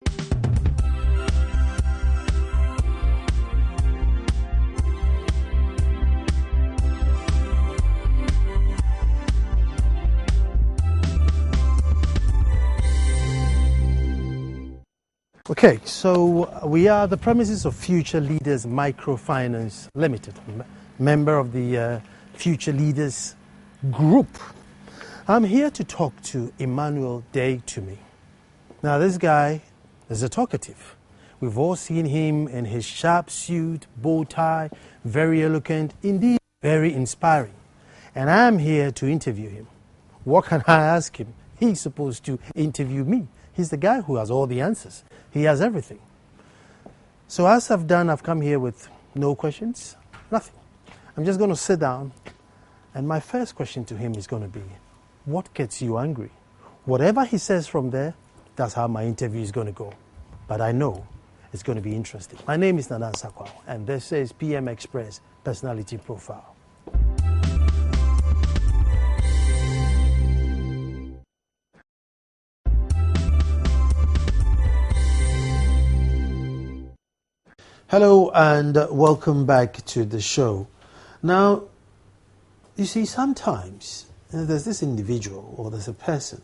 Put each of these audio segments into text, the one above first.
Okay, so we are the premises of Future Leaders Microfinance Limited, member of the Future Leaders Group. I'm here to talk to Emmanuel Dei Tumi. Now, this guy is a talkative. We've all seen him in his sharp suit, bow tie, very eloquent, indeed very inspiring. And I'm here to interview him. What can I ask him? He's supposed to interview me. He's the guy who has all the answers. He has everything. So as I've done, I've come here with no questions, nothing. I'm just going to sit down, and my first question to him is going to be, what gets you angry? Whatever he says from there, that's how my interview is going to go. But I know it's going to be interesting. My name is Nanan Sakwao, and this is PM Express Personality Profile. Hello and welcome back to the show. Now, you see, sometimes there's this individual or there's a person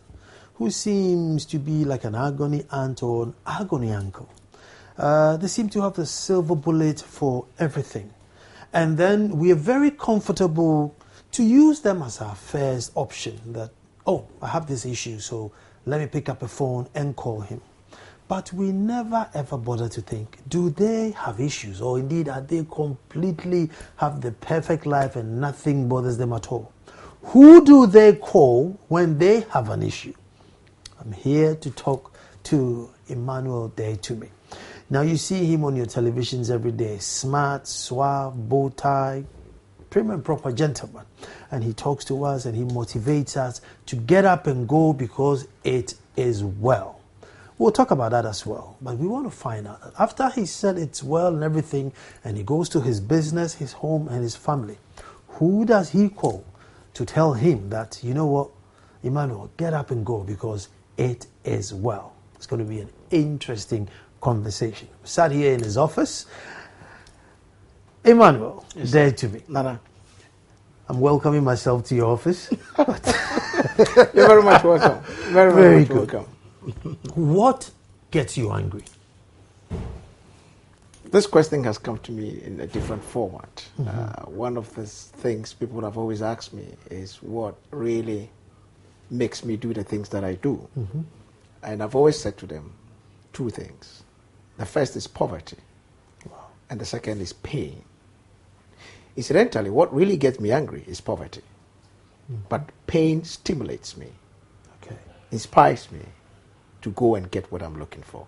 who seems to be like an agony aunt or an agony uncle. They seem to have the silver bullet for everything. And then we are very comfortable to use them as our first option that, oh, I have this issue, so let me pick up a phone and call him. But we never ever bother to think, do they have issues, or indeed are they completely have the perfect life and nothing bothers them at all? Who do they call when they have an issue? I'm here to talk to Emmanuel Dei Tumi. Now you see him on your televisions every day, smart, suave, bow tie, prim and proper gentleman. And he talks to us and he motivates us to get up and go because it is well. We'll talk about that as well. But we want to find out that after he said it's well and everything, and he goes to his business, his home, and his family, who does he call to tell him that, you know what, Emmanuel, get up and go because it is well? It's going to be an interesting conversation. We sat here in his office. Emmanuel, yes, Dei Tumi. Nana. I'm welcoming myself to your office. You're very much welcome. Very much good. Welcome. What gets you angry? This question has come to me in a different format. One of the things people have always asked me is what really makes me do the things that I do. And I've always said to them two things. The first is poverty. Wow. And the second is pain. Incidentally, what really gets me angry is poverty. But pain stimulates me, inspires me to go and get what I'm looking for.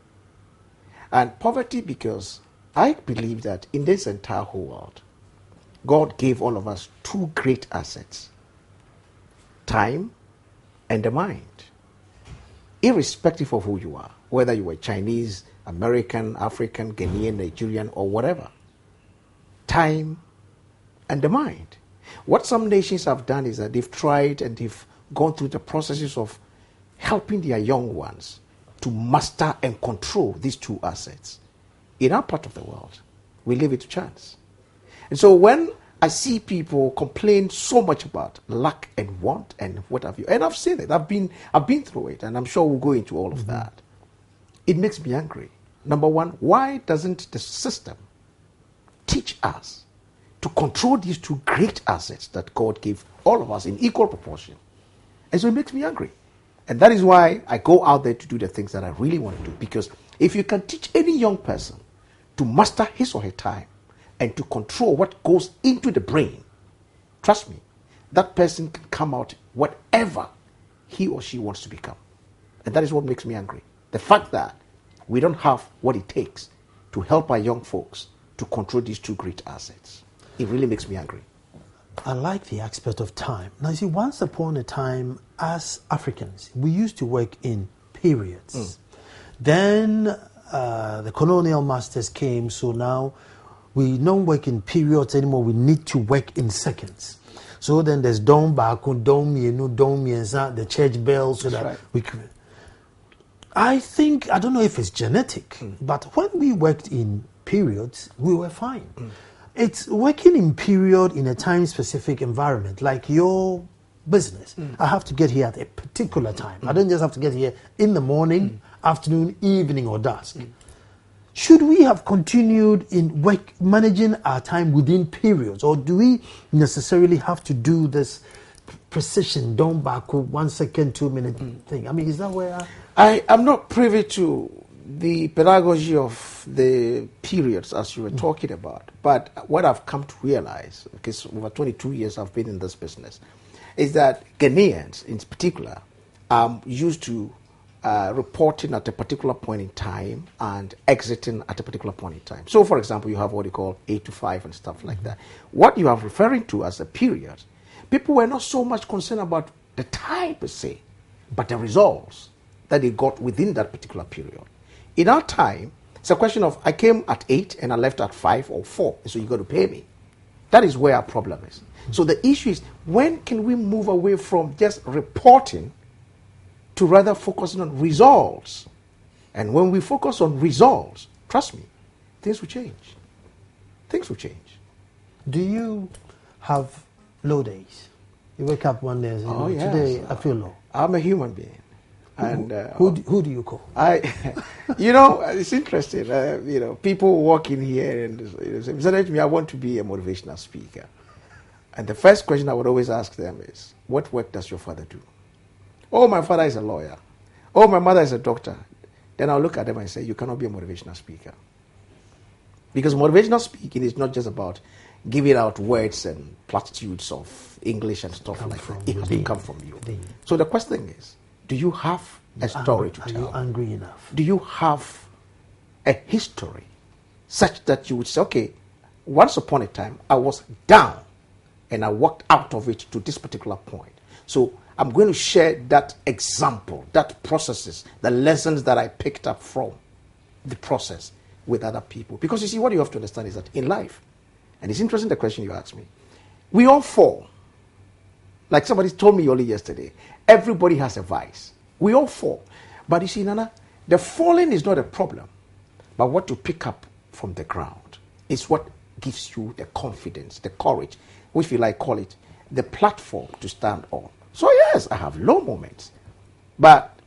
And poverty, because I believe that in this entire whole world, God gave all of us two great assets, time and the mind. Irrespective of who you are, whether you are Chinese, American, African, Ghanaian, Nigerian, or whatever, time and the mind. What some nations have done is that they've tried and they've gone through the processes of helping their young ones to master and control these two assets. In our part of the world, we leave it to chance. And so when I see people complain so much about lack and want and what have you, and I've seen it, I've been through it, and I'm sure we'll go into all of that. It makes me angry. Number one, why doesn't the system teach us to control these two great assets that God gave all of us in equal proportion? And so it makes me angry. And that is why I go out there to do the things that I really want to do. Because if you can teach any young person to master his or her time and to control what goes into the brain, trust me, that person can come out whatever he or she wants to become. And that is what makes me angry. The fact that we don't have what it takes to help our young folks to control these two great assets. It really makes me angry. I like the aspect of time. Now, you see, once upon a time, as Africans, we used to work in periods. Then the colonial masters came, so now we don't work in periods anymore. We need to work in seconds. So then there's Dom Baku, Dom Yenu, Dom Yenza, the church bell, so that we can. I think, I don't know if it's genetic, but when we worked in periods, we were fine. It's working in period in a time-specific environment, like your business. I have to get here at a particular time. I don't just have to get here in the morning, afternoon, evening, or dusk. Should we have continued in work managing our time within periods, or do we necessarily have to do this precision, don't back 1 second, 2 minute thing? I mean, is that where I am not privy to the pedagogy of the periods as you were talking about, but what I've come to realize, because over 22 years I've been in this business, is that Ghanaians in particular are used to reporting at a particular point in time and exiting at a particular point in time. So, for example, you have what you call 8 to 5 and stuff like that. What you are referring to as a period, people were not so much concerned about the time per se, but the results that they got within that particular period. In our time, it's a question of I came at 8 and I left at 5 or 4, so you got to pay me. That is where our problem is. So the issue is, when can we move away from just reporting to rather focusing on results? And when we focus on results, trust me, things will change. Things will change. do you have low days? You wake up one day and say, yes. today I feel low. I'm a human being. And who do you call? It's interesting. People walk in here and say, Mr. Dei Tumi, I want to be a motivational speaker. And the first question I would always ask them is, what work does your father do? Oh, my father is a lawyer. Oh, my mother is a doctor. Then I'll look at them and say, you cannot be a motivational speaker. Because motivational speaking is not just about giving out words and platitudes of English and stuff like that. It has to come from you. So the question is, do you have a story to tell? Are you angry enough? Do you have a history such that you would say, okay, once upon a time, I was down and I walked out of it to this particular point. So I'm going to share that example, that processes, the lessons that I picked up from the process with other people. Because you see, what you have to understand is that in life, and it's interesting the question you asked me, we all fall. Like somebody told me only yesterday, everybody has a vice. We all fall. But you see, Nana, the falling is not a problem. But what you pick up from the ground is what gives you the confidence, the courage, which we like call it, the platform to stand on. So yes, I have low moments. But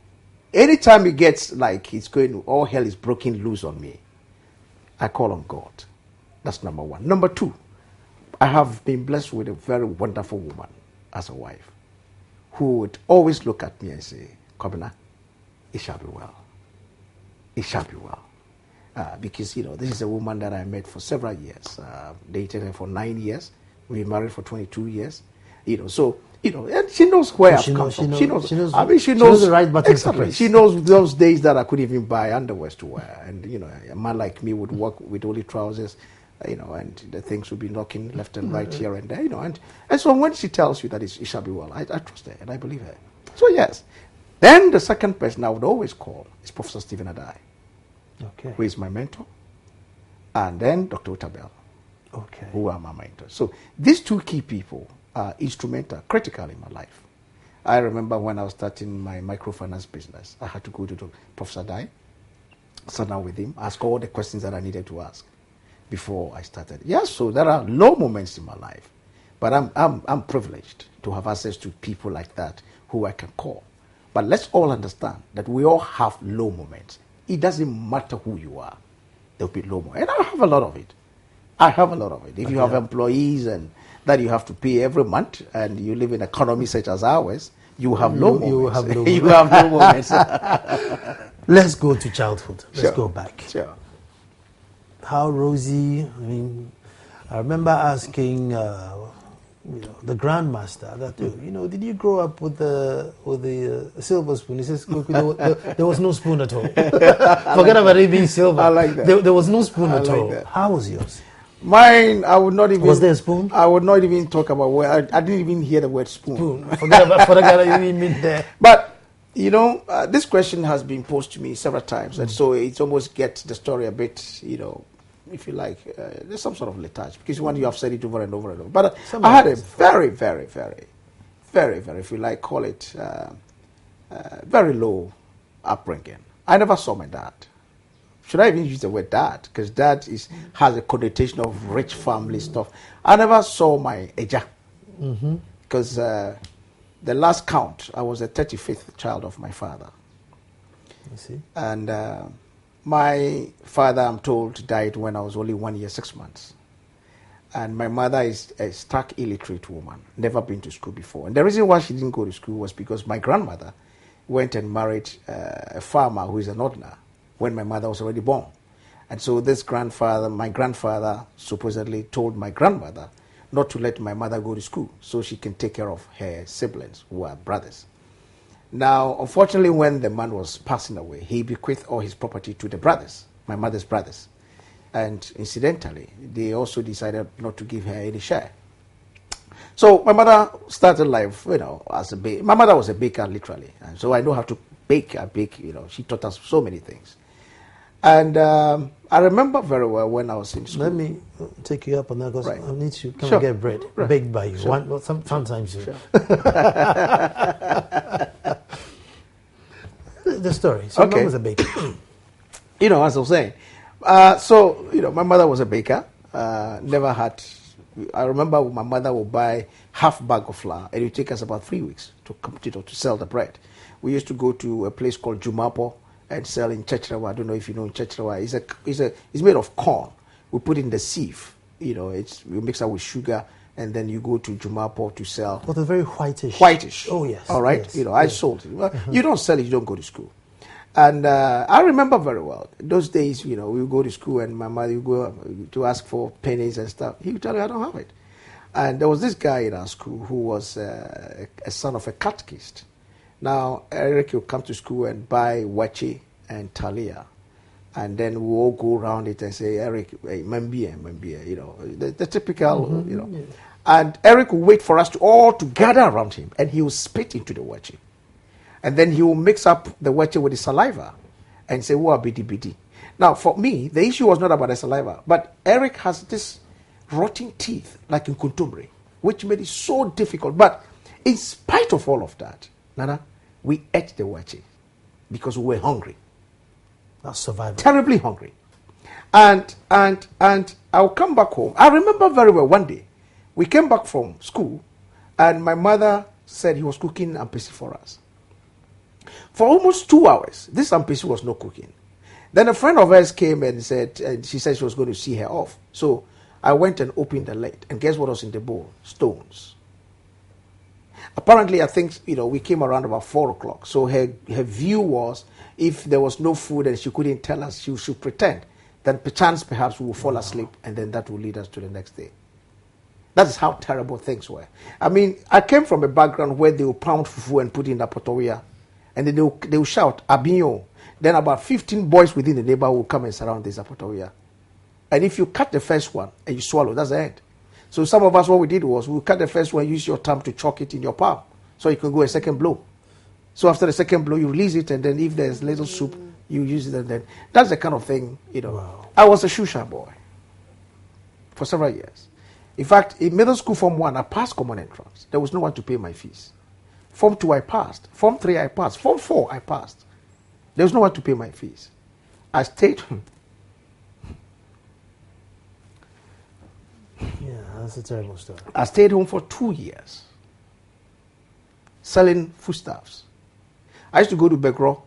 anytime it gets like it's going to, all hell is broken loose on me, I call on God. That's number one. Number two, I have been blessed with a very wonderful woman as a wife who would always look at me and say, Kobina, it shall be well. It shall be well. Because, this is a woman that I met for several years. Dated her for 9 years. We were married for 22 years. And she knows where I've come from. She knows the right buttons to press. She knows those days that I couldn't even buy underwears to wear. And, a man like me would walk with only trousers, and the things would be knocking left and right here and there, And so when she tells you that it shall be well, I trust her and I believe her. So yes. Then the second person I would always call is Professor Stephen Adai, who is my mentor, and then Dr. Utabel, who are my mentors. So these two key people are instrumental, critical in my life. I remember when I was starting my microfinance business, I had to go to Professor Adai, sit down with him, ask all the questions that I needed to ask before I started. Yes, so there are low moments in my life, but I'm privileged to have access to people like that who I can call. But let's all understand that we all have low moments. It doesn't matter who you are. There'll be low moments. And I have a lot of it. If you have employees and that you have to pay every month and you live in an economy such as ours, you have low moments. You have low moments. Let's go to childhood. Let's go back. Sure. How rosy? I remember asking the grandmaster that did you grow up with the silver spoon? He says, there was no spoon at all. Forget about it being silver. I like that. There was no spoon at all. That. How was yours? Mine, I would not even. Was there a spoon? I would not even talk about where. I didn't even hear the word spoon. Forget about you even mean there. But this question has been posed to me several times, and so it almost gets the story a bit, if you like, there's some sort of lethargy, because when you have said it over and over and over. But I had a very, very, very, very, very, if you like, call it very low upbringing. I never saw my dad. Should I even use the word dad? Because dad has a connotation of rich family stuff. I never saw my eja. Because the last count, I was the 35th child of my father. I see. And my father, I'm told, died when I was only 1 year, 6 months. And my mother is a stark illiterate woman, never been to school before. And the reason why she didn't go to school was because my grandmother went and married a farmer who is an ordner when my mother was already born. And so my grandfather supposedly told my grandmother not to let my mother go to school so she can take care of her siblings who are brothers. Now, unfortunately, when the man was passing away, he bequeathed all his property to the brothers, my mother's brothers. And incidentally, they also decided not to give her any share. So my mother started life, as a baker. My mother was a baker, literally. And so I know how to bake. She taught us so many things. And I remember very well when I was in school. Let me take you up on that because Right. I need to come Sure. and get bread Right. baked by you. Sure. Sometimes you. Sure. The story. So Okay. mom was a baker. As I was saying. My mother was a baker. Never had. I remember my mother would buy half bag of flour, and it would take us about 3 weeks to complete or to sell the bread. We used to go to a place called Jumapo and sell in Chechrawa. I don't know if you know Chechrawa. It's made of corn. We put in the sieve. We mix it with sugar, and then you go to Jumapo to sell. But it's very whitish. Whitish. Oh, yes. All right. Yes. I sold it. Well, you don't sell it, you don't go to school. And I remember very well those days. We would go to school, and my mother would go to ask for pennies and stuff. He would tell me, "I don't have it." And there was this guy in our school who was a son of a catechist. Now Eric would come to school and buy wachi and talia, and then we all go around it and say, "Eric, hey, mambia, the typical, Yeah. And Eric would wait for us all to gather around him, and he would spit into the wachi. And then he will mix up the water with his saliva and say, "Whoa, bidi bidi." Now, for me, the issue was not about the saliva, but Eric has this rotting teeth, like in Kuntumbre, which made it so difficult. But in spite of all of that, Nana, we ate the water because we were hungry, That's survival. terribly hungry. And I'll come back home. I remember very well one day, we came back from school, and my mother said he was cooking ampesi for us. For almost 2 hours, this ampesi was not cooking. Then a friend of hers came and she said she was going to see her off. So I went and opened the lid, and guess what was in the bowl? Stones. Apparently, I think, we came around about 4 o'clock. So her view was, if there was no food and she couldn't tell us, she should pretend. Then perchance, perhaps we will fall asleep, and then that will lead us to the next day. That is how terrible things were. I mean, I came from a background where they would pound fufu and put in the potoria, and then they would shout, "Abinyo." Then about 15 boys within the neighborhood will come and surround this apotoria. And if you cut the first one and you swallow, that's the end. So some of us, what we did was, we cut the first one, use your thumb to chalk it in your palm, so you can go a second blow. So after the second blow, you release it, and then if there's little soup, you use it, and then that's the kind of thing, Wow. I was a shusha boy for several years. In fact, in middle school, Form 1, I passed common entrance. There was no one to pay my fees. Form 2, I passed. Form 3, I passed. Form 4, I passed. There was no one to pay my fees. I stayed. Yeah, that's a terrible story. I stayed home for 2 years, selling foodstuffs. I used to go to Begro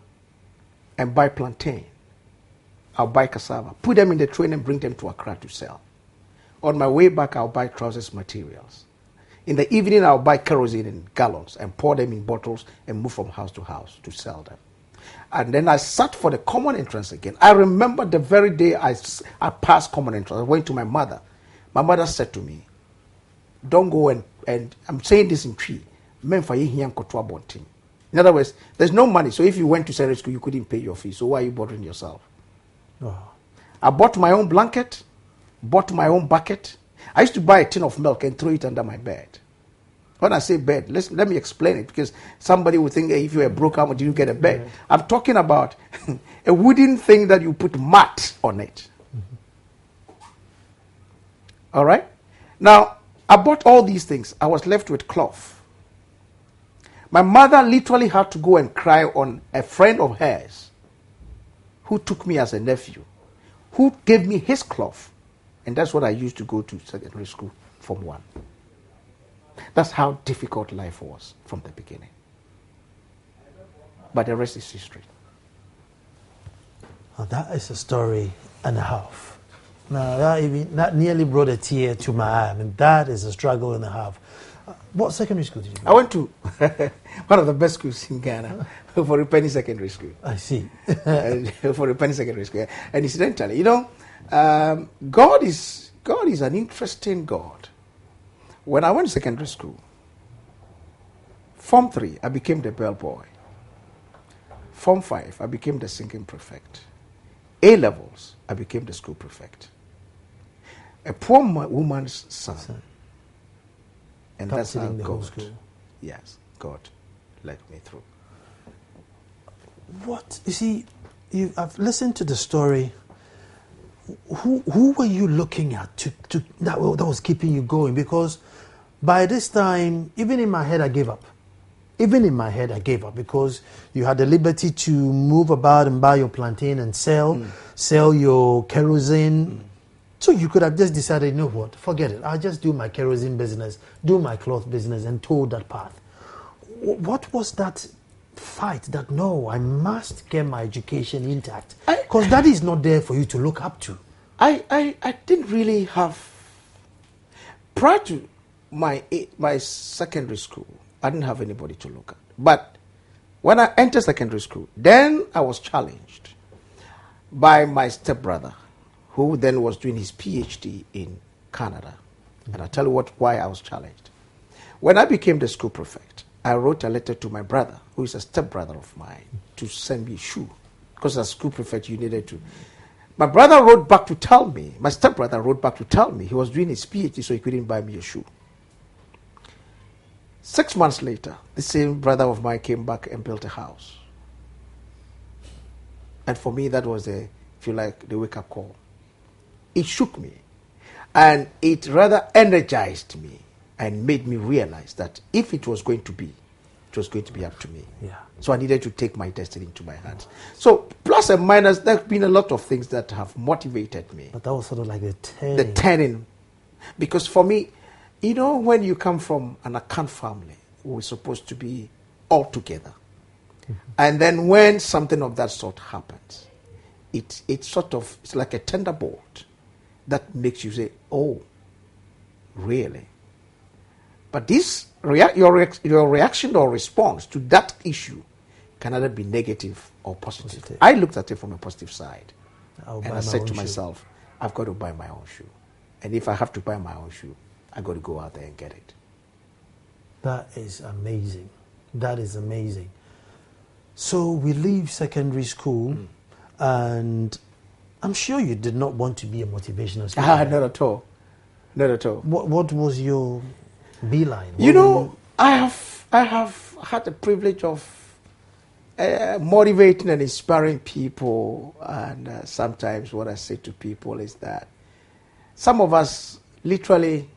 and buy plantain. I'll buy cassava, put them in the train and bring them to Accra to sell. On my way back, I'll buy trousers materials. In the evening, I'll buy kerosene in gallons and pour them in bottles and move from house to house to sell them. And then I sat for the common entrance again. I remember the very day I passed common entrance. I went to my mother. My mother said to me, "Don't go and I'm saying this in tree. In other words, there's no money. So if you went to secondary school, you couldn't pay your fee. So why are you bothering yourself?" Wow. I bought my own blanket, bought my own bucket. I used to buy a tin of milk and throw it under my bed. When I say bed, let me explain it, because somebody would think, "Hey, if you were broke, how did you get a bed?" Right. I'm talking about a wooden thing that you put mat on it. All right? Now, I bought all these things. I was left with cloth. My mother literally had to go and cry on a friend of hers who took me as a nephew, who gave me his cloth. And that's what I used to go to secondary school, Form 1. That's how difficult life was from the beginning. But the rest is history. Now that is a story and a half. Now that nearly brought a tear to my eye. I mean, that is a struggle and a half. What secondary school did you go to? I went to one of the best schools in Ghana, for a penny secondary school. I see. For a penny secondary school. And incidentally, God is an interesting God. When I went to secondary school, Form 3, I became the bellboy. Form 5, I became the singing prefect. A-levels, I became the school prefect. A poor woman's son. And that's how God, yes, God led me through. What? You see, I've listened to the story. Who were you looking at that was keeping you going? Because by this time, even in my head, I gave up. Even in my head, I gave up because you had the liberty to move about and buy your plantain and sell your kerosene. So you could have just decided, you know what, forget it. I'll just do my kerosene business, do my cloth business, and told that path. What was that fight that, no, I must get my education intact? Because that is not there for you to look up to. I didn't really have... Prior to my secondary school, I didn't have anybody to look at. But when I entered secondary school, then I was challenged by my stepbrother, who then was doing his PhD in Canada. And I'll tell you why I was challenged. When I became the school prefect, I wrote a letter to my brother, who is a stepbrother of mine, to send me a shoe. Because as school prefect, you needed to. My brother wrote back to tell me, my stepbrother wrote back to tell me he was doing his PhD, so he couldn't buy me a shoe. 6 months later, the same brother of mine came back and built a house. And for me, that was the wake-up call. It shook me. And it rather energized me and made me realize that if it was going to be, it was going to be up to me. Yeah. So I needed to take my destiny into my hands. So plus and minus, there have been a lot of things that have motivated me. But that was sort of like the turning. The turning. Because for me, when you come from an Akan family, we're supposed to be all together. Mm-hmm. And then when something of that sort happens, it's like a thunderbolt that makes you say, oh, really? But this your reaction or response to that issue can either be negative or positive. I looked at it from a positive side. And I said to myself, I've got to buy my own shoe. And if I have to buy my own shoe, I got to go out there and get it. That is amazing. That is amazing. So we leave secondary school, and I'm sure you did not want to be a motivational speaker. Not at all. Not at all. What was your beeline? I have had the privilege of motivating and inspiring people, and sometimes what I say to people is that some of us literally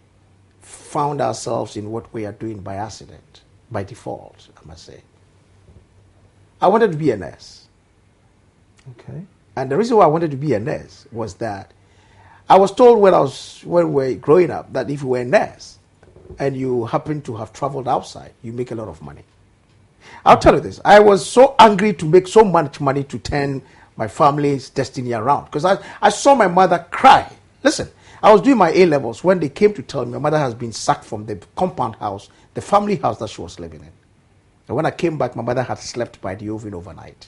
found ourselves in what we are doing by accident, by default, I must say. I wanted to be a nurse. Okay. And the reason why I wanted to be a nurse was that I was told when we were growing up that if you were a nurse and you happen to have traveled outside, you make a lot of money. I'll tell you this. I was so angry to make so much money to turn my family's destiny around because I saw my mother cry. Listen, I was doing my A-levels when they came to tell me my mother has been sacked from the compound house, the family house that she was living in. And when I came back, my mother had slept by the oven overnight.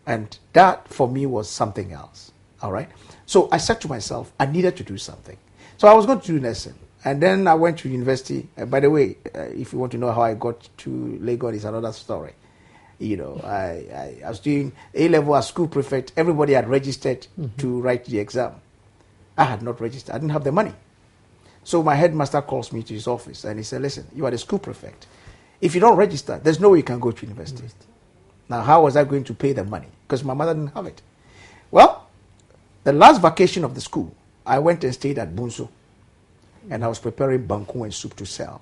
And that, for me, was something else. All right? So I said to myself, I needed to do something. So I was going to do nursing. And then I went to university. By the way, if you want to know how I got to Lagos, it's another story. I was doing A-level as school prefect. Everybody had registered to write the exam. I had not registered. I didn't have the money. So my headmaster calls me to his office and he said, listen, you are the school prefect. If you don't register, there's no way you can go to university. Now, how was I going to pay the money? Because my mother didn't have it. Well, the last vacation of the school, I went and stayed at Bunso. And I was preparing banku and soup to sell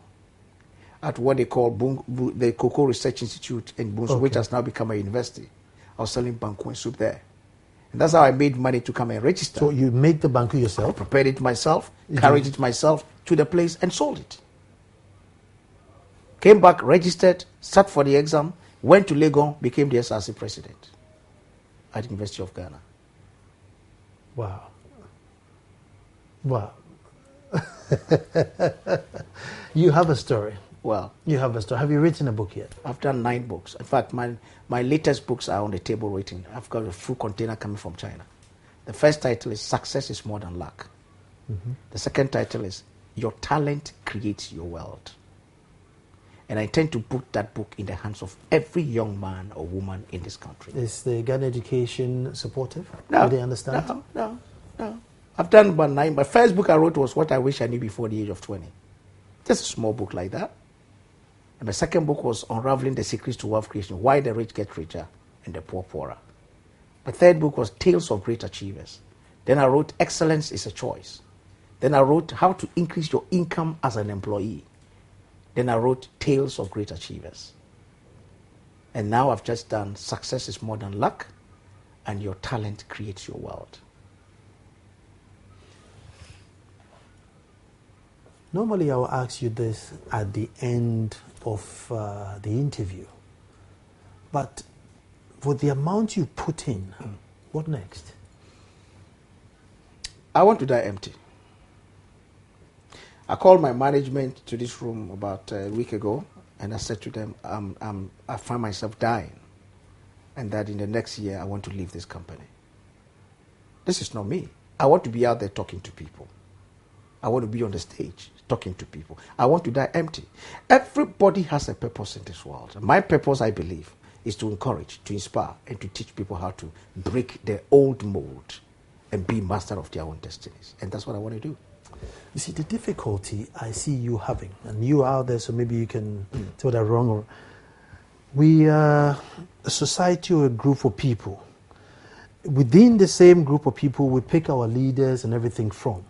at what they call the Cocoa Research Institute in Bunso, which has now become a university. I was selling banku and soup there. And that's how I made money to come and register. So you make the banku yourself? Prepared it myself, carried it myself to the place and sold it. Came back, registered, sat for the exam, went to Legon, became the SRC president at the University of Ghana. Wow. Wow. You have a story. Well, you have a story. Have you written a book yet? I've done 9 books. In fact, my latest books are on the table waiting. I've got a full container coming from China. The first title is Success is More Than Luck. Mm-hmm. The second title is Your Talent Creates Your World. And I intend to put that book in the hands of every young man or woman in this country. Is the Ghana education supportive? No. Do they understand? No. I've done about 9. My first book I wrote was What I Wish I Knew Before the Age of 20. Just a small book like that. And my second book was Unraveling the Secrets to Wealth Creation, Why the Rich Get Richer and the Poor Poorer. My third book was Tales of Great Achievers. Then I wrote Excellence is a Choice. Then I wrote How to Increase Your Income as an Employee. Then I wrote Tales of Great Achievers. And now I've just done Success is More Than Luck and Your Talent Creates Your World. Normally I will ask you this at the end of the interview. But for the amount you put in, what next? I want to die empty. I called my management to this room about a week ago, and I said to them, I find myself dying, and that in the next year I want to leave this company. This is not me. I want to be out there talking to people. I want to be on the stage talking to people. I want to die empty. Everybody has a purpose in this world. My purpose, I believe, is to encourage, to inspire, and to teach people how to break their old mold and be master of their own destinies. And that's what I want to do. You see, the difficulty I see you having, and you are out there, so maybe you can tell that wrong. Or we are a society or a group of people. Within the same group of people, we pick our leaders and everything from.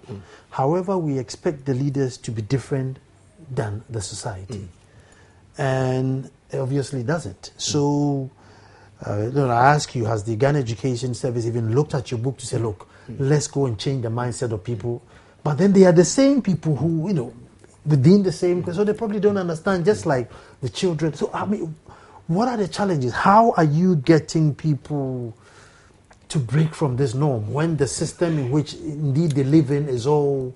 However, we expect the leaders to be different than the society. And it obviously doesn't. So, I ask you, has the Ghana Education Service even looked at your book to say, look, let's go and change the mindset of people? But then they are the same people who, within the same, so they probably don't understand, just like the children. So, I mean, what are the challenges? How are you getting people to break from this norm when the system in which indeed they live in is all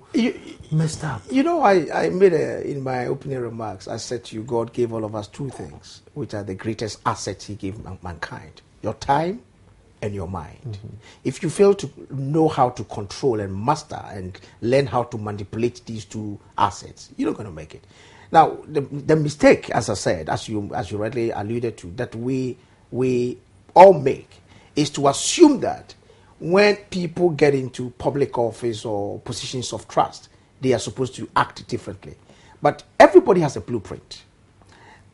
messed up? I made in my opening remarks, I said to you, God gave all of us 2 things, which are the greatest assets He gave mankind: your time and your mind. If you fail to know how to control and master and learn how to manipulate these 2 assets, you're not going to make it. Now, the mistake, as I said, as you rightly alluded to, that we all make is to assume that when people get into public office or positions of trust, they are supposed to act differently. But everybody has a blueprint.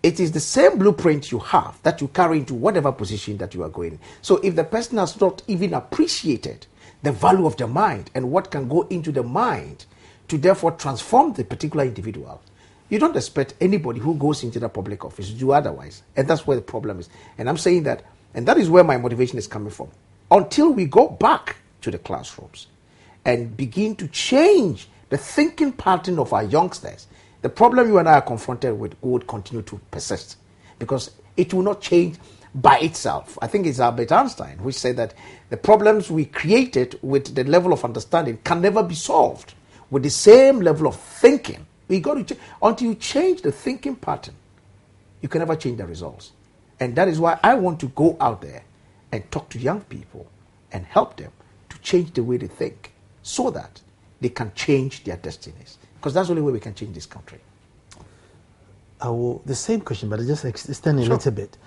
It is the same blueprint you have that you carry into whatever position that you are going. So if the person has not even appreciated the value of the mind and what can go into the mind to therefore transform the particular individual, you don't expect anybody who goes into the public office to do otherwise. And that's where the problem is. And I'm saying that, and that is where my motivation is coming from. Until we go back to the classrooms and begin to change the thinking pattern of our youngsters, the problem you and I are confronted with would continue to persist because it will not change by itself. I think it's Albert Einstein who said that the problems we created with the level of understanding can never be solved with the same level of thinking. We got to until you change the thinking pattern, you can never change the results. And that is why I want to go out there and talk to young people and help them to change the way they think so that they can change their destinies. Because that's the only way we can change this country. The same question, but I just extend a little bit.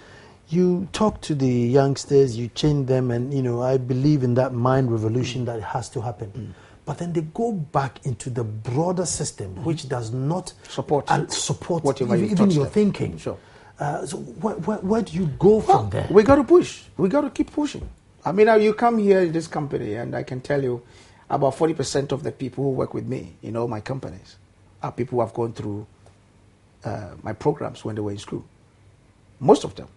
You talk to the youngsters, you change them, and I believe in that mind revolution that has to happen. But then they go back into the broader system, which does not support even your thinking. Sure. So where do you go from there? We got to push. We got to keep pushing. I mean, you come here in this company, and I can tell you about 40% of the people who work with me in all my companies are people who have gone through my programs when they were in school. Most of them.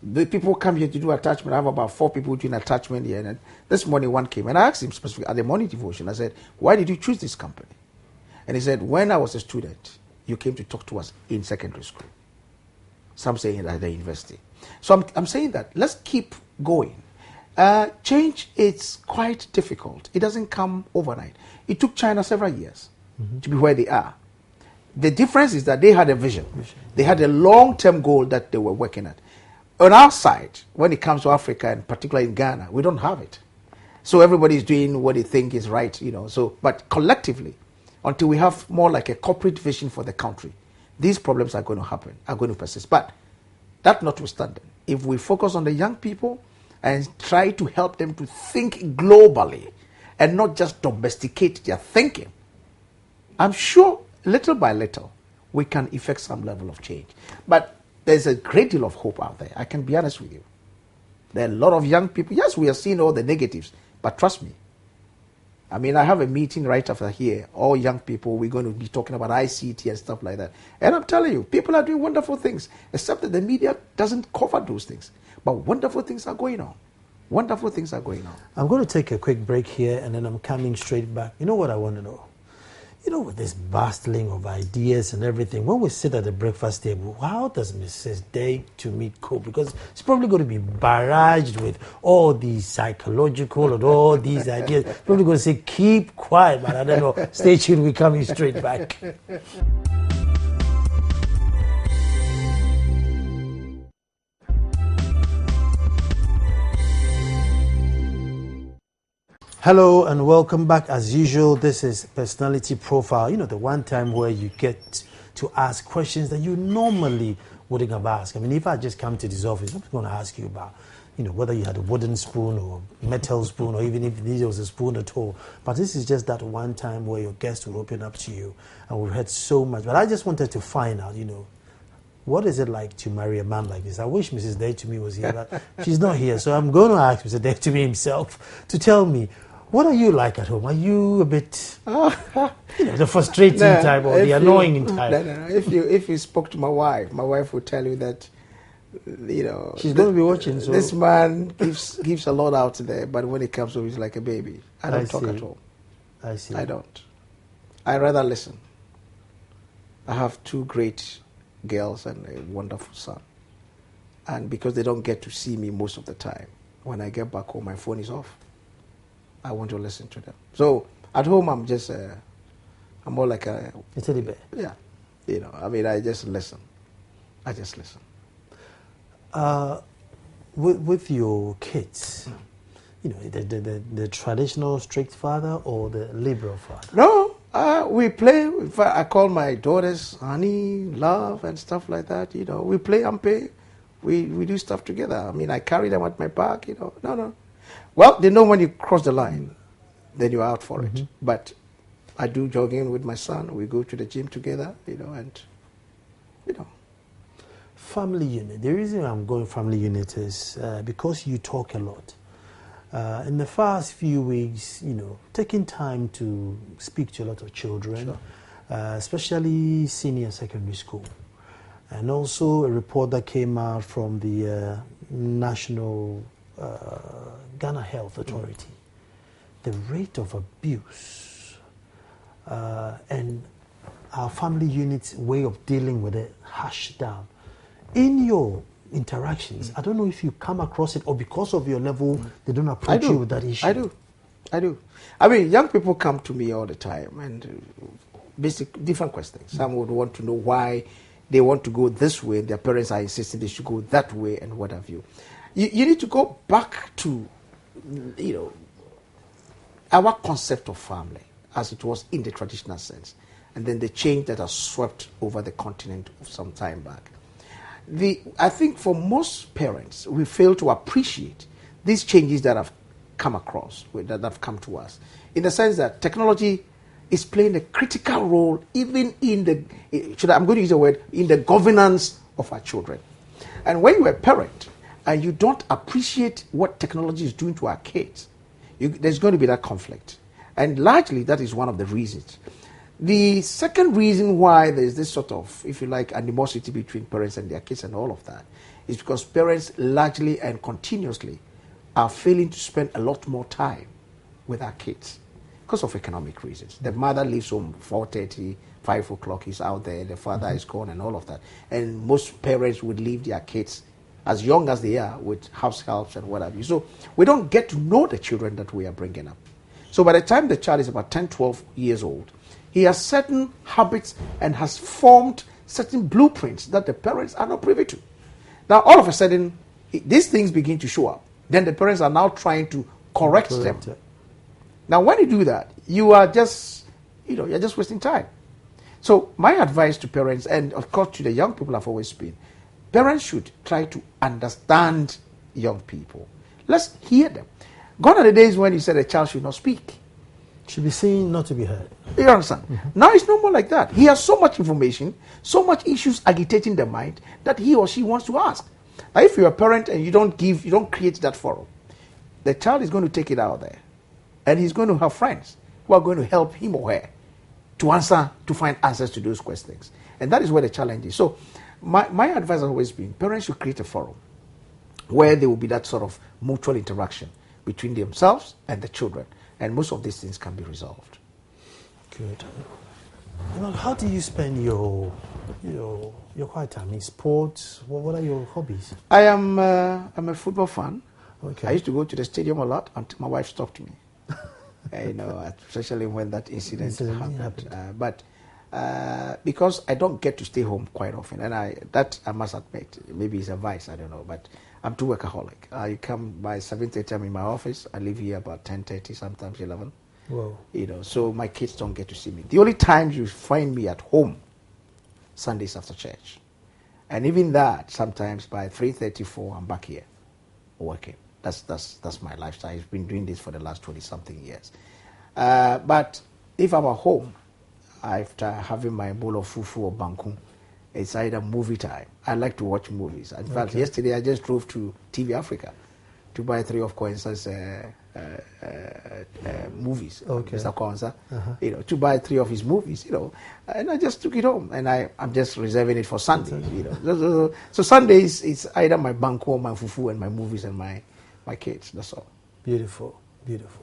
The people come here to do attachment. I have about 4 people doing attachment here. And this morning one came and I asked him specifically at the morning devotion. I said, why did you choose this company? And he said, when I was a student, you came to talk to us in secondary school. Some saying at the university. So I'm saying that let's keep going. Change is quite difficult. It doesn't come overnight. It took China several years to be where they are. The difference is that they had a vision. They had a long-term goal that they were working at. On our side, when it comes to Africa, and particularly in Ghana, we don't have it. So everybody is doing what they think is right, So, but collectively, until we have more like a corporate vision for the country, these problems are going to happen, are going to persist. But that notwithstanding, if we focus on the young people and try to help them to think globally and not just domesticate their thinking, I'm sure little by little we can effect some level of change. But there's a great deal of hope out there. I can be honest with you. There are a lot of young people. Yes, we are seeing all the negatives, but trust me. I mean, I have a meeting right after here. All young people, we're going to be talking about ICT and stuff like that. And I'm telling you, people are doing wonderful things, except that the media doesn't cover those things. But wonderful things are going on. Wonderful things are going on. I'm going to take a quick break here, and then I'm coming straight back. You know what I want to know? With this bustling of ideas and everything, when we sit at the breakfast table, how does Mrs. Dei Tumi cope? Because it's probably going to be barraged with all these psychological and all these ideas. Probably going to say, keep quiet, but I don't know. Stay tuned, we're coming straight back. Hello and welcome back. As usual, this is Personality Profile. The one time where you get to ask questions that you normally wouldn't have asked. I mean, if I just come to this office, I'm going to ask you about, whether you had a wooden spoon or metal spoon, or even if there was a spoon at all. But this is just that one time where your guest will open up to you. And we've heard so much. But I just wanted to find out, what is it like to marry a man like this? I wish Mrs. Dei Tumi was here, but she's not here. So I'm going to ask Mr. Dei Tumi himself to tell me, what are you like at home? Are you a bit, the frustrating type or the annoying type? No. If you spoke to my wife would tell you that, she's going to be watching. So this man gives a lot out there, but when it comes to, he's like a baby. I don't talk at all. I see. I don't. I rather listen. I have 2 great girls and a wonderful son, and because they don't get to see me most of the time, when I get back home, my phone is off. I want to listen to them. So at home, I'm more like a teddy bear. Yeah, I mean, I just listen. With your kids, the traditional strict father or the liberal father? No, we play. In fact, I call my daughters honey, love, and stuff like that. We play and pay. We do stuff together. I mean, I carry them at my back. No. Well, they know when you cross the line, then you're out for it. But I do jogging with my son. We go to the gym together, and. Family unit. The reason I'm going family unit is because you talk a lot. In the first few weeks, taking time to speak to a lot of children, especially senior secondary school. And also a report that came out from the National Ghana Health Authority. The rate of abuse and our family unit's way of dealing with it hashed down. In your interactions, I don't know if you come across it or because of your level, they don't approach you with that issue. I do. I mean, young people come to me all the time and basic different questions. Some would want to know why they want to go this way. Their parents are insisting they should go that way and what have you. You need to go back to, our concept of family as it was in the traditional sense, and then the change that has swept over the continent of some time back. I think for most parents, we fail to appreciate these changes that have come across, that have come to us, in the sense that technology is playing a critical role even in I'm going to use the word, in the governance of our children. And when you're a parent and you don't appreciate what technology is doing to our kids, there's going to be that conflict. And largely, that is one of the reasons. The second reason why there's this sort of, if you like, animosity between parents and their kids and all of that is because parents largely and continuously are failing to spend a lot more time with our kids because of economic reasons. The mother leaves home 4:30, 5 o'clock, he's out there, the father is gone and all of that. And most parents would leave their kids as young as they are with house helps and what have you. So we don't get to know the children that we are bringing up. So by the time the child is about 10, 12 years old, he has certain habits and has formed certain blueprints that the parents are not privy to. Now, all of a sudden, these things begin to show up. Then the parents are now trying to correct them. it. Now, when you do that, you are just, you're just wasting time. So my advice to parents, and of course to the young people, have always been, parents should try to understand young people. Let's hear them. Gone are the days when you said a child should not speak. Should be seen, not to be heard. You understand? Now it's no more like that. He has so much information, so much issues agitating the mind that he or she wants to ask. Now, if you're a parent and you don't create that forum, the child is going to take it out there, and he's going to have friends who are going to help him or her to find answers to those questions. And that is where the challenge is. So my advice has always been, parents should create a forum where there will be that sort of mutual interaction between themselves and the children. And most of these things can be resolved. Good. How do you spend your quiet time? In sports? What are your hobbies? I'm a football fan. Okay. I used to go to the stadium a lot until my wife stopped me. Especially when that incident happened. But because I don't get to stay home quite often, and I must admit, maybe it's a vice, I don't know, but I'm too workaholic. I come by 7:30, I'm in my office. I leave here about 10:30, sometimes 11. Whoa. So my kids don't get to see me. The only times you find me at home, Sundays after church. And even that, sometimes by 3:34, I'm back here working. That's my lifestyle. I've been doing this for the last 20-something years. But if I'm at home, after having my bowl of fufu or banku, it's either movie time. I like to watch movies. In fact, yesterday I just drove to TV Africa to buy 3 of Coinsa's movies. Okay. Mr. Coinsa, to buy 3 of his movies, and I just took it home, and I'm just reserving it for Sunday, So Sundays it's either my banku or my fufu and my movies and my kids. That's all. Beautiful, beautiful.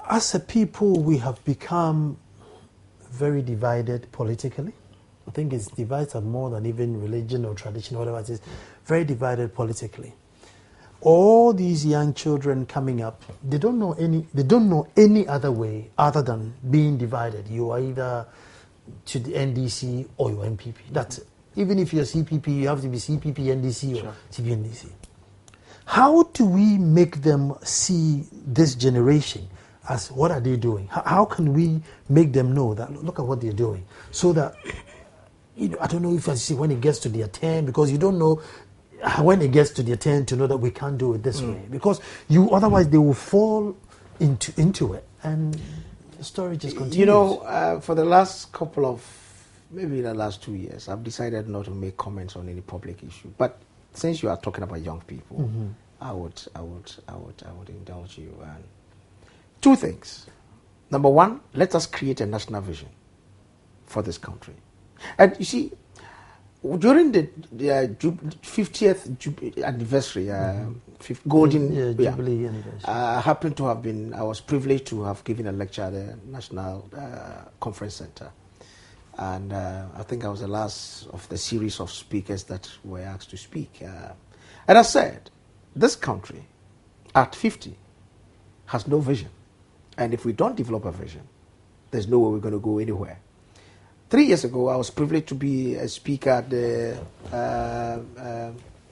As a people, we have become very divided politically. I think it's divided more than even religion or tradition or whatever it is. Very divided politically. All these young children coming up, they don't know any other way other than being divided. You are either to the NDC or you're MPP. That's it. Even if you're CPP, you have to be CPP, NDC, or CPNDC. How do we make them see this generation as what are they doing? How can we make them know that look at what they're doing, so that I don't know if I see when it gets to their turn, because you don't know when it gets to their turn to know that we can't do it this way, because otherwise they will fall into it, and the story just continues. For the last couple of, maybe the last 2 years, I've decided not to make comments on any public issue. But since you are talking about young people, I would indulge you. And 2 things. Number 1, let us create a national vision for this country. And you see, during the 50th anniversary, golden Jubilee anniversary, I was privileged to have given a lecture at the National Conference Center. And I think I was the last of the series of speakers that were asked to speak. And I said, this country at 50 has no vision. And if we don't develop a vision, there's no way we're going to go anywhere. 3 years ago, I was privileged to be a speaker at the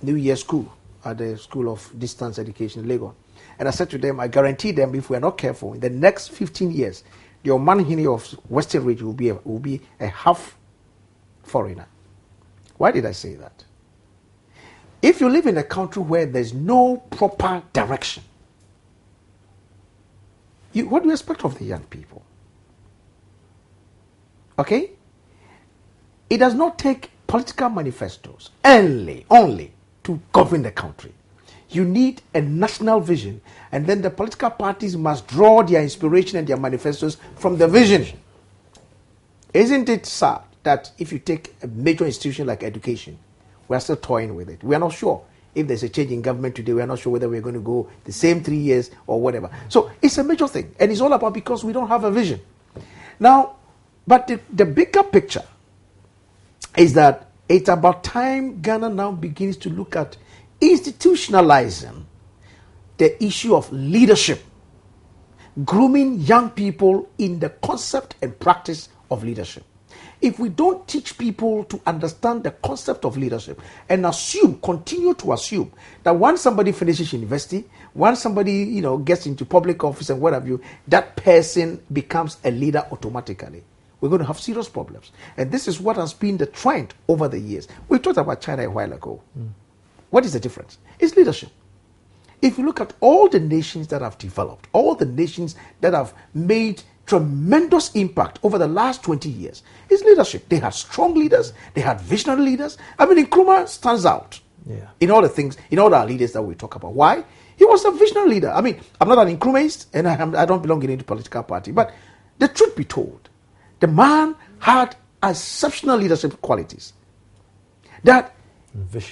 New Year School, at the School of Distance Education in Lagos. And I said to them, I guarantee them, if we are not careful, in the next 15 years, the Omanhene of Western region will be a half foreigner. Why did I say that? If you live in a country where there's no proper direction, what do you expect of the young people? Okay? It does not take political manifestos only to govern the country. You need a national vision. And then the political parties must draw their inspiration and their manifestos from the vision. Isn't it sad that if you take a major institution like education, we are still toying with it? We are not sure. If there's a change in government today, we are not sure whether we're going to go the same 3 years or whatever. So it's a major thing. And it's all about because we don't have a vision. Now, but the bigger picture is that it's about time Ghana now begins to look at institutionalizing the issue of leadership, grooming young people in the concept and practice of leadership. If we don't teach people to understand the concept of leadership and continue to assume that once somebody finishes university, once somebody gets into public office and what have you, that person becomes a leader automatically, we're going to have serious problems. And this is what has been the trend over the years. We talked about China a while ago. What is the difference? It's leadership. If you look at all the nations that have developed, all the nations that have made tremendous impact over the last 20 years, is leadership. They had strong leaders, they had visionary leaders. I mean, Nkrumah stands out in all the things, in all our leaders that we talk about. Why? He was a visionary leader. I mean, I'm not an Nkrumahist and I don't belong in any political party, but the truth be told, the man had exceptional leadership qualities that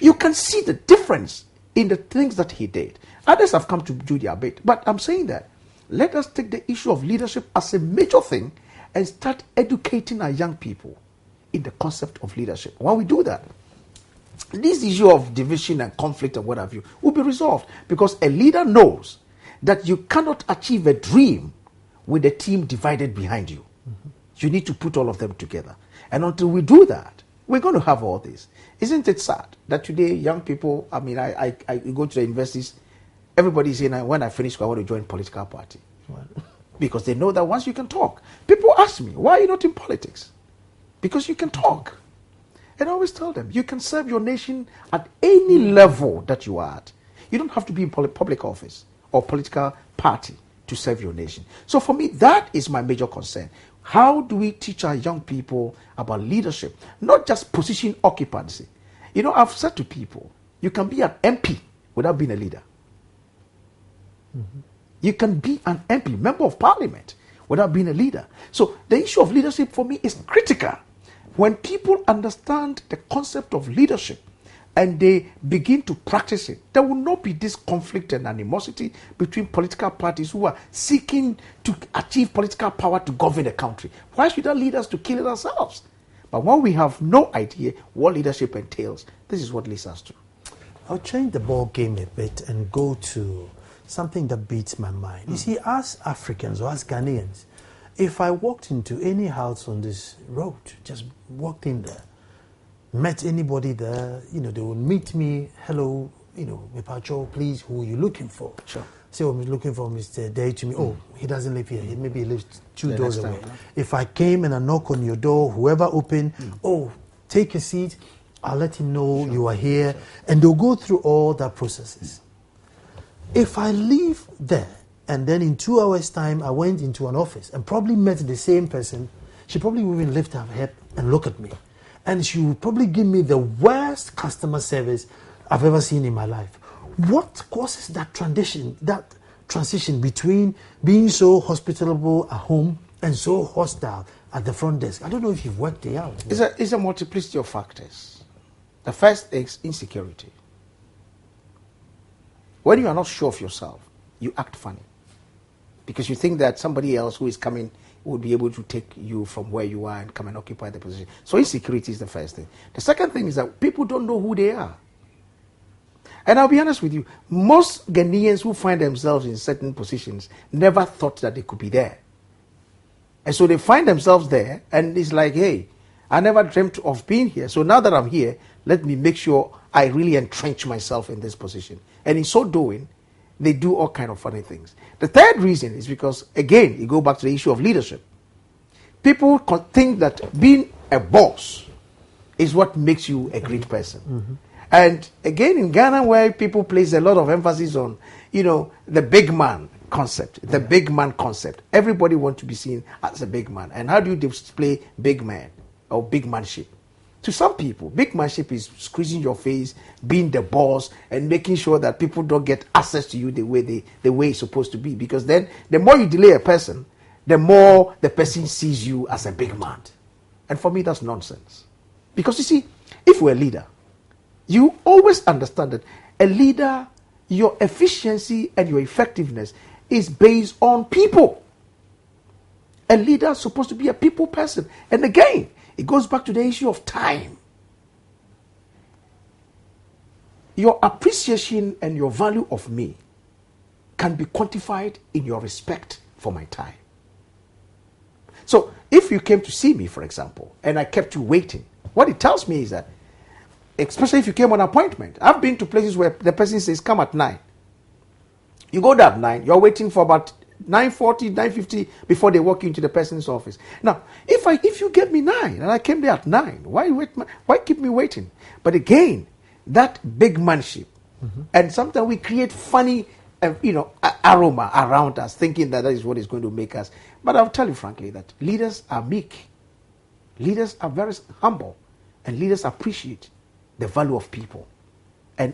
you can see the difference in the things that he did. Others have come to do their bit, but I'm saying that let us take the issue of leadership as a major thing and start educating our young people in the concept of leadership. When we do that, this issue of division and conflict and what have you will be resolved, because a leader knows that you cannot achieve a dream with a team divided behind you. You need to put all of them together. And until we do that, we're going to have all this. Isn't it sad that today young people, I mean, I go to the universities, everybody's saying, when I finish school, I want to join a political party. Because they know that once you can talk. People ask me, why are you not in politics? Because you can talk. And I always tell them, you can serve your nation at any level that you are at. You don't have to be in public office or political party to serve your nation. So for me, that is my major concern. How do we teach our young people about leadership? Not just position occupancy. I've said to people, you can be an MP without being a leader. You can be an MP, member of parliament, without being a leader. So the issue of leadership for me is critical. When people understand the concept of leadership and they begin to practice it, there will not be this conflict and animosity between political parties who are seeking to achieve political power to govern a country. Why should that lead us to kill it ourselves? But when we have no idea what leadership entails, this is what leads us to. I'll change the ball game a bit and go to something that beats my mind. You see, as Africans or as Ghanaians, if I walked into any house on this road, just walked in there, met anybody there, they would meet me, hello, Mepacho, please, who are you looking for? Sure. Say, I'm looking for Mr. Dei Tumi. Oh, he doesn't live here. Maybe he lives two doors away. If I came and I knock on your door, whoever opened, oh, take a seat, I'll let him know you are here. And they'll go through all that processes. If I leave there, and then in 2 hours' time, I went into an office and probably met the same person, she probably would even lift her head and look at me. And she would probably give me the worst customer service I've ever seen in my life. What causes that transition between being so hospitable at home and so hostile at the front desk? I don't know if you've worked it out. It's a multiplicity of factors. The first is insecurity. When you are not sure of yourself, you act funny. Because you think that somebody else who is coming would be able to take you from where you are and come and occupy the position. So insecurity is the first thing. The second thing is that people don't know who they are. And I'll be honest with you, most Ghanaians who find themselves in certain positions never thought that they could be there. And so they find themselves there, and it's like, hey, I never dreamt of being here. So now that I'm here, let me make sure I really entrench myself in this position. And in so doing, they do all kind of funny things. The third reason is because, again, you go back to the issue of leadership. People think that being a boss is what makes you a great person. And again, in Ghana, where people place a lot of emphasis on, the big man concept, everybody wants to be seen as a big man. And how do you display big man or big manship? To some people, big manship is squeezing your face, being the boss, and making sure that people don't get access to you the way it's supposed to be. Because then, the more you delay a person, the more the person sees you as a big man. And for me, that's nonsense. Because you see, if you're a leader, you always understand that a leader, your efficiency and your effectiveness is based on people. A leader is supposed to be a people person. And again, it goes back to the issue of time. Your appreciation and your value of me can be quantified in your respect for my time. So, if you came to see me, for example, and I kept you waiting, what it tells me is that, especially if you came on appointment, I've been to places where the person says, come at 9. You go there at 9, you're waiting for about 9:40, 9:50 before they walk into the person's office. Now, if you get me 9 and I came there at 9, why keep me waiting? But again, that big manship, and sometimes we create funny, aroma around us, thinking that is what is going to make us. But I'll tell you frankly that leaders are meek, leaders are very humble, and leaders appreciate the value of people. And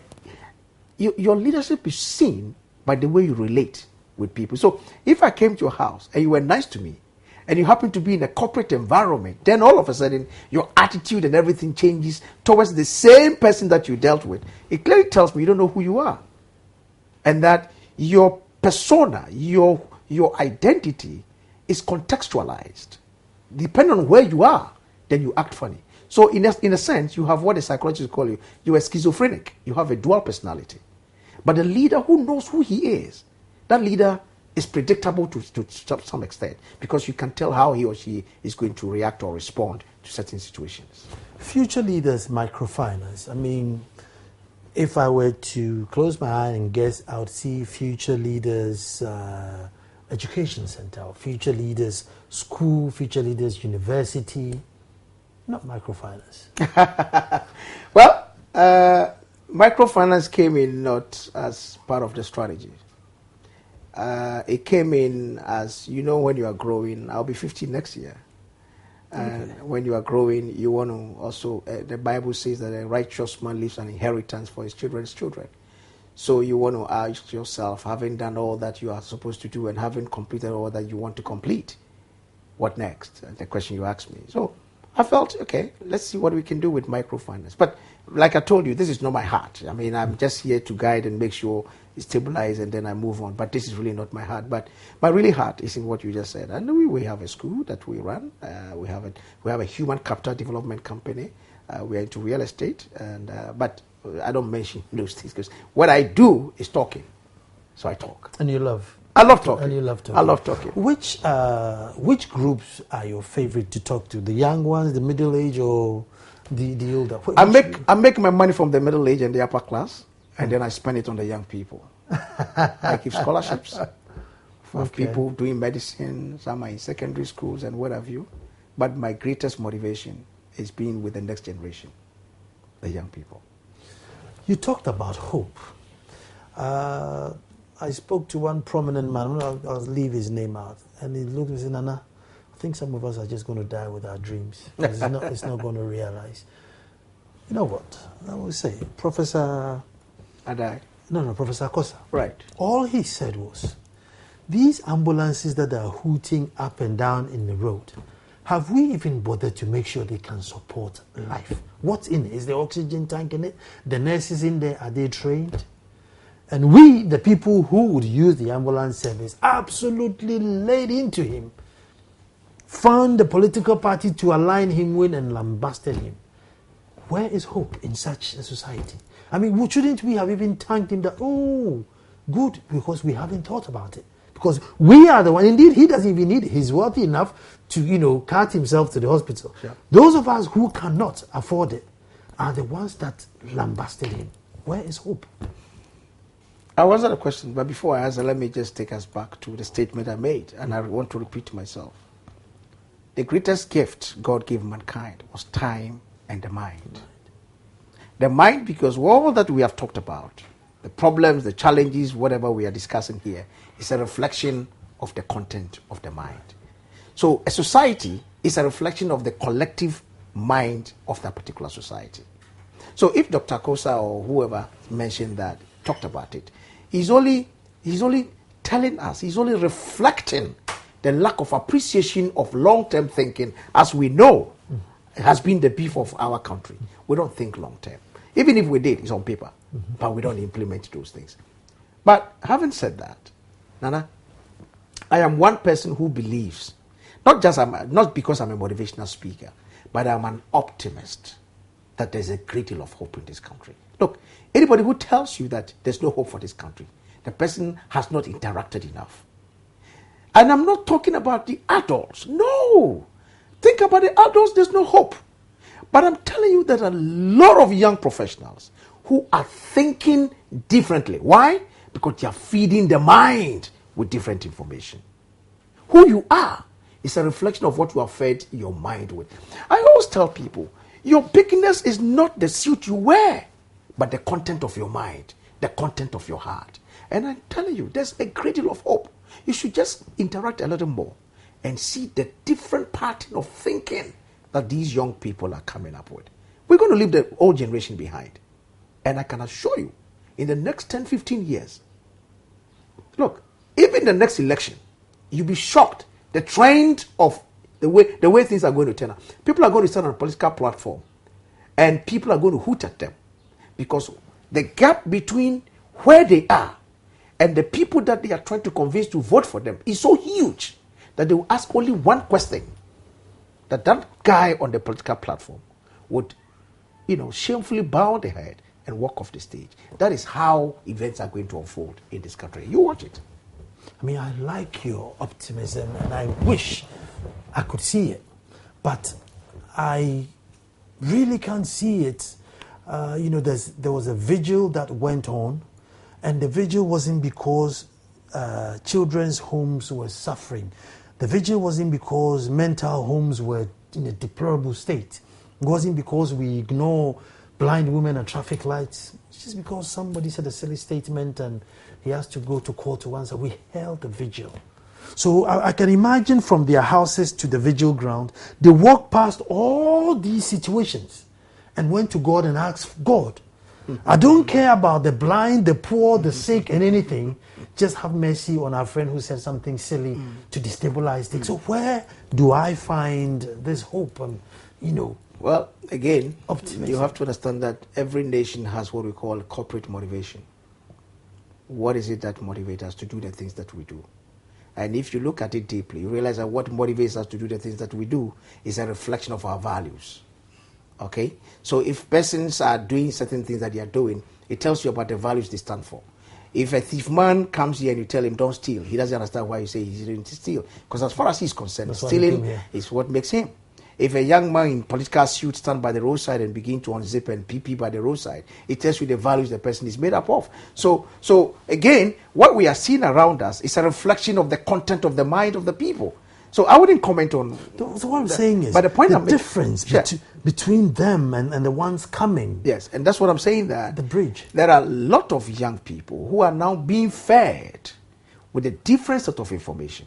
your leadership is seen by the way you relate with people. So if I came to your house and you were nice to me, and you happen to be in a corporate environment, then all of a sudden your attitude and everything changes towards the same person that you dealt with. It clearly tells me you don't know who you are. And that your persona, your identity is contextualized. Depending on where you are, then you act funny. So in a sense, you have what a psychologist call you. You are schizophrenic. You have a dual personality. But a leader who knows who he is, that leader is predictable to some extent, because you can tell how he or she is going to react or respond to certain situations. Future leaders, microfinance. I mean, if I were to close my eye and guess, I would see future leaders education center, or future leaders school, future leaders university, not microfinance. Well, microfinance came in not as part of the strategy. It came in as, when you are growing, I'll be 50 next year. And when you are growing, you want to also, the Bible says that a righteous man leaves an inheritance for his children's children. So you want to ask yourself, having done all that you are supposed to do and having completed all that you want to complete, what next? The question you asked me. So I felt, okay, let's see what we can do with microfinance. But like I told you, this is not my heart. I mean, I'm just here to guide and make sure it's stabilized and then I move on. But this is really not my heart. But my really heart is in what you just said. And we have a school that we run. We have a human capital development company. We are into real estate. But I don't mention those things because what I do is talking. So I talk. And you love? I love talking. And you love talking. I love talking. Which groups are your favorite to talk to? The young ones, the middle age, or the older? I make my money from the middle age and the upper class, and then I spend it on the young people. I give scholarships for people doing medicine. Some are in secondary schools and what have you. But my greatest motivation is being with the next generation, the young people. You talked about hope. I spoke to one prominent man, I'll leave his name out, and he looked and said, Nana, I think some of us are just going to die with our dreams. It's not going to realize. You know what? I will say, Professor Adai. No, Professor Kosa. Right. All he said was, these ambulances that are hooting up and down in the road, have we even bothered to make sure they can support life? What's in it? Is the oxygen tank in it? The nurses in there, are they trained? And we, the people who would use the ambulance service, absolutely laid into him, found the political party to align him with and lambasted him. Where is hope in such a society? I mean, shouldn't we have even thanked him that, oh, good, because we haven't thought about it. Because we are the one, indeed, he doesn't even need it. He's wealthy enough to, cart himself to the hospital. Sure. Those of us who cannot afford it are the ones that lambasted him. Where is hope? I was at a question, but before I answer, let me just take us back to the statement I made, and I want to repeat myself. The greatest gift God gave mankind was time and the mind. The mind, because all that we have talked about, the problems, the challenges, whatever we are discussing here, is a reflection of the content of the mind. So a society is a reflection of the collective mind of that particular society. So if Dr. Kosa or whoever mentioned that, talked about it, he's only telling us, he's only reflecting the lack of appreciation of long-term thinking, as we know has been the beef of our country. We don't think long-term. Even if we did, it's on paper, but we don't implement those things. But having said that, Nana, I am one person who believes, not because I'm a motivational speaker, but I'm an optimist that there's a great deal of hope in this country. Look, anybody who tells you that there's no hope for this country, the person has not interacted enough. And I'm not talking about the adults. No. Think about the adults, there's no hope. But I'm telling you that a lot of young professionals who are thinking differently. Why? Because they are feeding the mind with different information. Who you are is a reflection of what you have fed your mind with. I always tell people, your bigness is not the suit you wear, but the content of your mind, the content of your heart. And I'm telling you, there's a great deal of hope. You should just interact a little more and see the different pattern of thinking that these young people are coming up with. We're going to leave the old generation behind. And I can assure you, in the next 10, 15 years, look, even the next election, you'll be shocked. The trend of the way things are going to turn out. People are going to stand on a political platform and people are going to hoot at them because the gap between where they are and the people that they are trying to convince to vote for them is so huge that they will ask only one question, that guy on the political platform would, shamefully bow their head and walk off the stage. That is how events are going to unfold in this country. You watch it. I mean, I like your optimism and I wish I could see it, but I really can't see it. There was a vigil that went on, and the vigil wasn't because children's homes were suffering. The vigil wasn't because mental homes were in a deplorable state. It wasn't because we ignore blind women at traffic lights. It's just because somebody said a silly statement and he has to go to court to answer. We held the vigil. So I can imagine from their houses to the vigil ground, they walked past all these situations and went to God and asked God, I don't care about the blind, the poor, the sick, and anything. Just have mercy on our friend who said something silly to destabilize things. So where do I find this hope and, Well, again, optimism? You have to understand that every nation has what we call corporate motivation. What is it that motivates us to do the things that we do? And if you look at it deeply, you realize that what motivates us to do the things that we do is a reflection of our values. Okay? So if persons are doing certain things that they are doing, it tells you about the values they stand for. If a thief man comes here and you tell him don't steal, he doesn't understand why you say he didn't steal. Because as far as he's concerned, stealing is what makes him. If a young man in political suit stand by the roadside and begin to unzip and pee by the roadside, it tells you the values the person is made up of. So again, what we are seeing around us is a reflection of the content of the mind of the people. So I wouldn't comment on. So what I'm saying is, but the point the difference between them and the ones coming. Yes, and that's what I'm saying, that the bridge. There are a lot of young people who are now being fed with a different sort of information,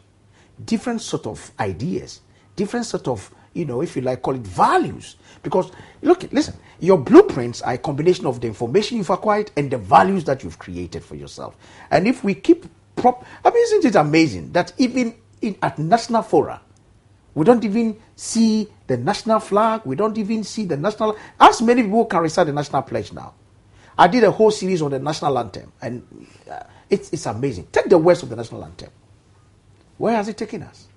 different sort of ideas, different sort of, if you like, call it values. Because, listen, your blueprints are a combination of the information you've acquired and the values that you've created for yourself. And if we keep isn't it amazing that even at national fora, we don't even see the national flag, we don't even see the national. As many people can recite the national pledge now. I did a whole series on the national anthem, and it's amazing. Take the words of the national anthem. Where has it taken us?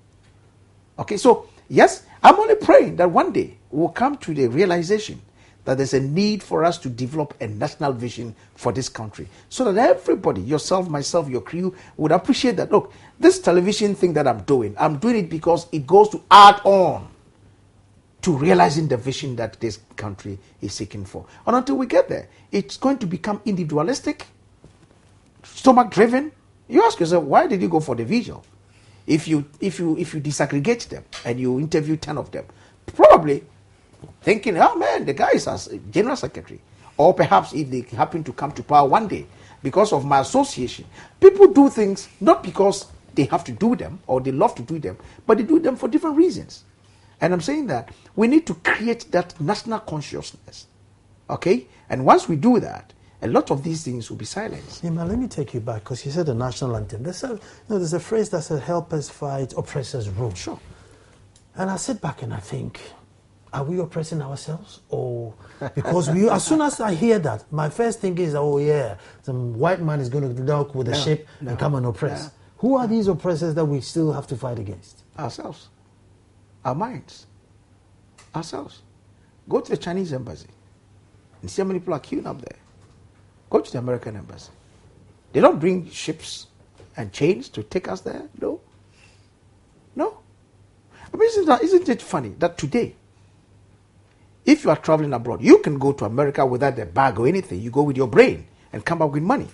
Okay, so yes, I'm only praying that one day we'll come to the realization that there's a need for us to develop a national vision for this country, so that everybody, yourself, myself, your crew, would appreciate that, look, this television thing that I'm doing it because it goes to add on to realizing the vision that this country is seeking for. And until we get there, it's going to become individualistic, stomach-driven. You ask yourself, why did you go for the vigil? If you disaggregate them and you interview 10 of them, probably thinking, oh man, the guy is a general secretary. Or perhaps if they happen to come to power one day, because of my association. People do things not because they have to do them or they love to do them, but they do them for different reasons. And I'm saying that we need to create that national consciousness. Okay? And once we do that, a lot of these things will be silenced. Yeah, man, let me take you back, because you said the national anthem. There's a phrase that says, help us fight, oppressors rule. Sure. And I sit back and I think, are we oppressing ourselves? Or because we, as soon as I hear that, my first thing is, oh yeah, some white man is going to dock with a ship and come and oppress. Yeah. Who are these oppressors that we still have to fight against? Ourselves. Our minds. Ourselves. Go to the Chinese embassy and see how many people are queuing up there. Go to the American embassy. They don't bring ships and chains to take us there. No. No. I mean, isn't it funny that today, if you are traveling abroad, you can go to America without a bag or anything. You go with your brain and come back with money.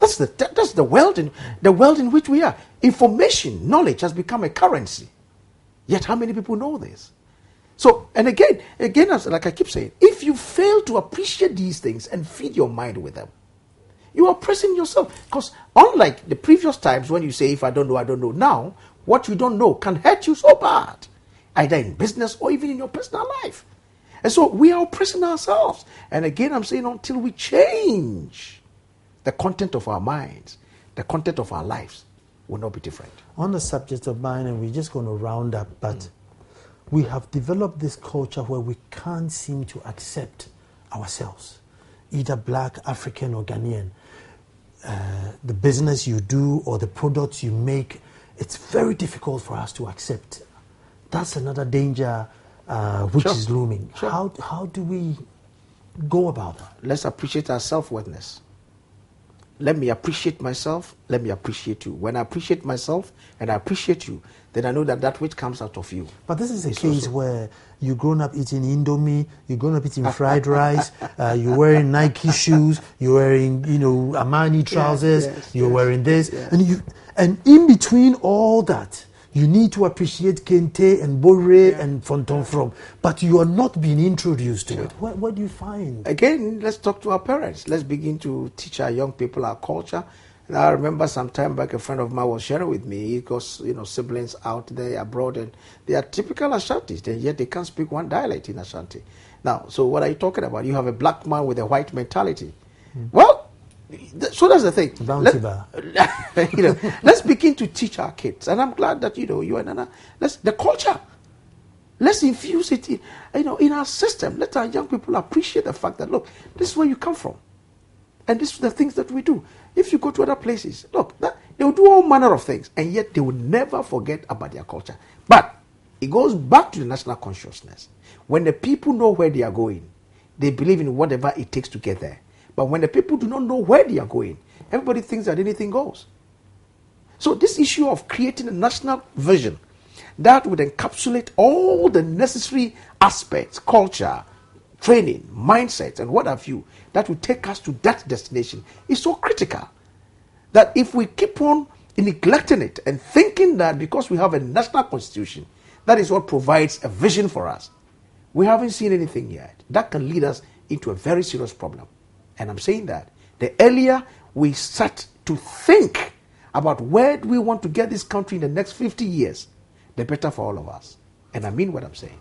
That's the world in which we are. Information, knowledge has become a currency. Yet how many people know this? So, and again, like I keep saying, if you fail to appreciate these things and feed your mind with them, you are oppressing yourself. Because unlike the previous times when you say, if I don't know, I don't know. Now, what you don't know can hurt you so bad, either in business or even in your personal life. And so we are oppressing ourselves. And again, I'm saying until we change, the content of our minds, the content of our lives will not be different. On the subject of mind, and we're just going to round up, but we have developed this culture where we can't seem to accept ourselves, either black, African, or Ghanaian. The business you do or the products you make, it's very difficult for us to accept. That's another danger which is looming. Sure. How do we go about that? Let's appreciate our self-worthiness. Let me appreciate myself. Let me appreciate you. When I appreciate myself and I appreciate you, then I know that which comes out of you. But this is a case where you've grown up eating Indomie, you've grown up eating fried rice, you're wearing Nike shoes, you're wearing, Armani trousers, you're wearing this, and in between all that, you need to appreciate Kente and Bore and Fonton From, but you are not being introduced to it. What do you find? Again, let's talk to our parents. Let's begin to teach our young people our culture. And I remember some time back, a friend of mine was sharing with me, because, siblings out there abroad, and they are typical Ashantis, and yet they can't speak one dialect in Ashanti. Now, so what are you talking about? You have a black man with a white mentality. Well, so that's the thing. Bounty bar. Let's begin to teach our kids, and I'm glad that you and Nana. The culture. Let's infuse it in our system. Let our young people appreciate the fact that, look, this is where you come from, and this is the things that we do. If you go to other places, look, they will do all manner of things, and yet they will never forget about their culture. But it goes back to the national consciousness. When the people know where they are going, they believe in whatever it takes to get there. But when the people do not know where they are going, everybody thinks that anything goes. So this issue of creating a national vision that would encapsulate all the necessary aspects, culture, training, mindset, and what have you, that will take us to that destination is so critical that if we keep on neglecting it and thinking that because we have a national constitution, that is what provides a vision for us, we haven't seen anything yet. That can lead us into a very serious problem. And I'm saying that the earlier we start to think about where do we want to get this country in the next 50 years, the better for all of us. And I mean what I'm saying.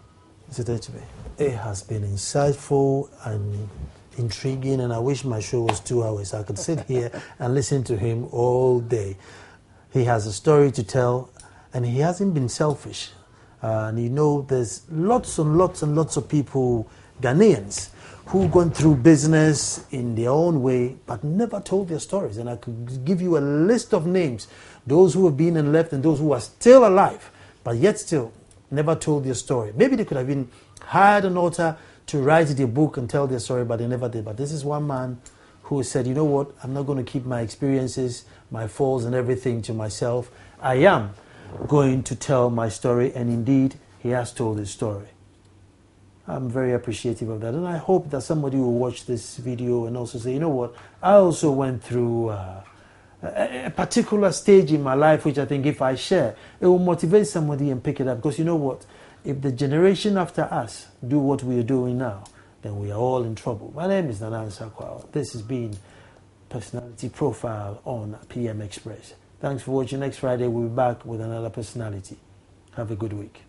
Mr. Dei Tumi, it has been insightful and intriguing, and I wish my show was 2 hours. I could sit here and listen to him all day. He has a story to tell, and he hasn't been selfish. And there's lots and lots and lots of people, Ghanaians, who've gone through business in their own way, but never told their stories. And I could give you a list of names, those who have been and left and those who are still alive, but yet still never told their story. Maybe they could have been hired an author to write their book and tell their story, but they never did. But this is one man who said, you know what, I'm not going to keep my experiences, my falls and everything to myself. I am going to tell my story, and indeed, he has told his story. I'm very appreciative of that, and I hope that somebody will watch this video and also say, you know what, I also went through a particular stage in my life which I think if I share, it will motivate somebody and pick it up. Because you know what, if the generation after us do what we are doing now, then we are all in trouble. My name is Nana Nsakwa. This has been Personality Profile on PM Express. Thanks for watching. Next Friday we'll be back with another personality. Have a good week.